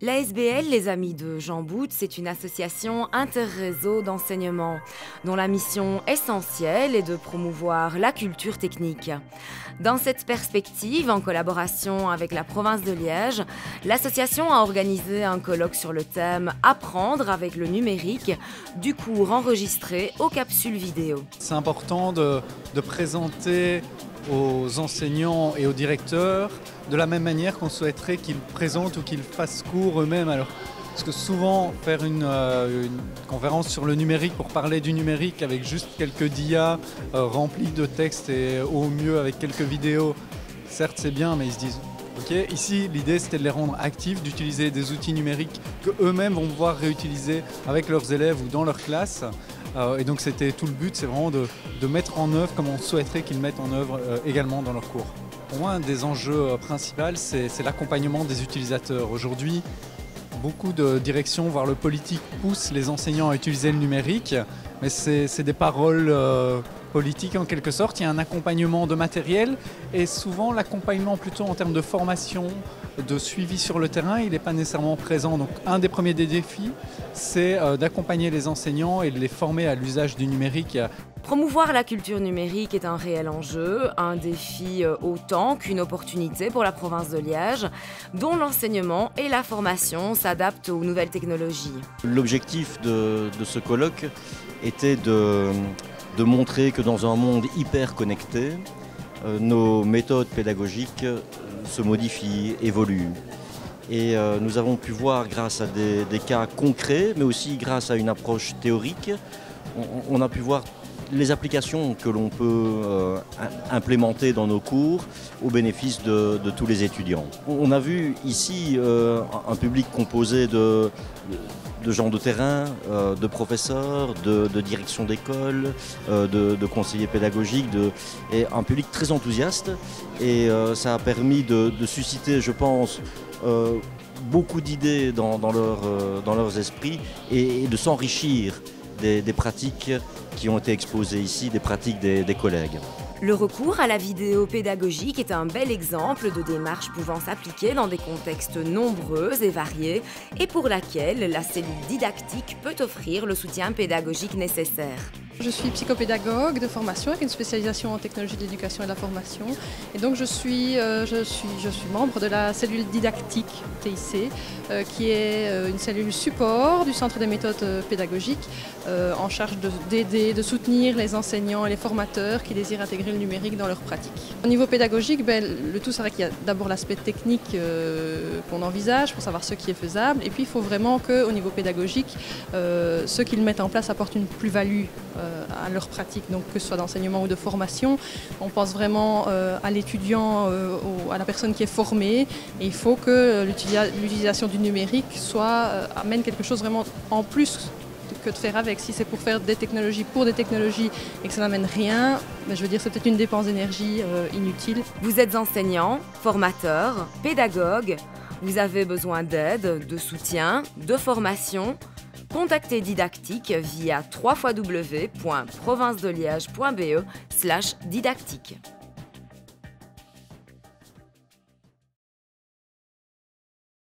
L'ASBL Les Amis de Jean Bout, c'est une association interréseau d'enseignement dont la mission essentielle est de promouvoir la culture technique. Dans cette perspective, en collaboration avec la province de Liège, l'association a organisé un colloque sur le thème « Apprendre avec le numérique » du cours enregistré aux capsules vidéo. C'est important de présenter aux enseignants et aux directeurs de la même manière qu'on souhaiterait qu'ils présentent ou qu'ils fassent cours eux-mêmes. Alors, parce que souvent, faire une conférence sur le numérique pour parler du numérique avec juste quelques dias remplis de textes et au mieux avec quelques vidéos, certes c'est bien, mais ils se disent ok, ici l'idée c'était de les rendre actifs, d'utiliser des outils numériques qu'eux-mêmes vont pouvoir réutiliser avec leurs élèves ou dans leur classe. Et donc c'était tout le but, c'est vraiment de mettre en œuvre comme on souhaiterait qu'ils mettent en œuvre également dans leurs cours. Pour moi, un des enjeux principaux, c'est l'accompagnement des utilisateurs. Aujourd'hui, beaucoup de directions, voire le politique, poussent les enseignants à utiliser le numérique, mais c'est des paroles politiques en quelque sorte. Il y a un accompagnement de matériel et souvent l'accompagnement plutôt en termes de formation, de suivi sur le terrain, il n'est pas nécessairement présent. Donc un des premiers défis, c'est d'accompagner les enseignants et de les former à l'usage du numérique. Promouvoir la culture numérique est un réel enjeu, un défi autant qu'une opportunité pour la province de Liège, dont l'enseignement et la formation s'adaptent aux nouvelles technologies. L'objectif de ce colloque était de montrer que dans un monde hyper connecté, nos méthodes pédagogiques se modifient, évoluent. Et nous avons pu voir grâce à des cas concrets, mais aussi grâce à une approche théorique, on a pu voir les applications que l'on peut implémenter dans nos cours au bénéfice de tous les étudiants. On a vu ici un public composé de gens de terrain, de professeurs, de direction d'école, de conseillers pédagogiques, et un public très enthousiaste. Et ça a permis de susciter, je pense, beaucoup d'idées dans leurs esprits et de s'enrichir des pratiques qui ont été exposées ici, des pratiques des collègues. Le recours à la vidéo pédagogique est un bel exemple de démarche pouvant s'appliquer dans des contextes nombreux et variés et pour laquelle la cellule didactique peut offrir le soutien pédagogique nécessaire. Je suis psychopédagogue de formation avec une spécialisation en technologie de l'éducation et de la formation. Et donc je suis membre de la cellule didactique TIC, qui est une cellule support du Centre des méthodes pédagogiques en charge d'aider, de soutenir les enseignants et les formateurs qui désirent intégrer le numérique dans leur pratique. Au niveau pédagogique, le tout c'est vrai qu'il y a d'abord l'aspect technique qu'on envisage pour savoir ce qui est faisable. Et puis il faut vraiment qu'au niveau pédagogique, ceux qui le mettent en place apportent une plus-value à leur pratique, donc que ce soit d'enseignement ou de formation. On pense vraiment à l'étudiant, à la personne qui est formée, et il faut que l'utilisation du numérique amène quelque chose vraiment en plus que de faire avec. Si c'est pour faire des technologies et que ça n'amène rien, je veux dire c'est peut-être une dépense d'énergie inutile. Vous êtes enseignant, formateur, pédagogue, vous avez besoin d'aide, de soutien, de formation. Contactez Didactique via www.provincedeliège.be/didactique.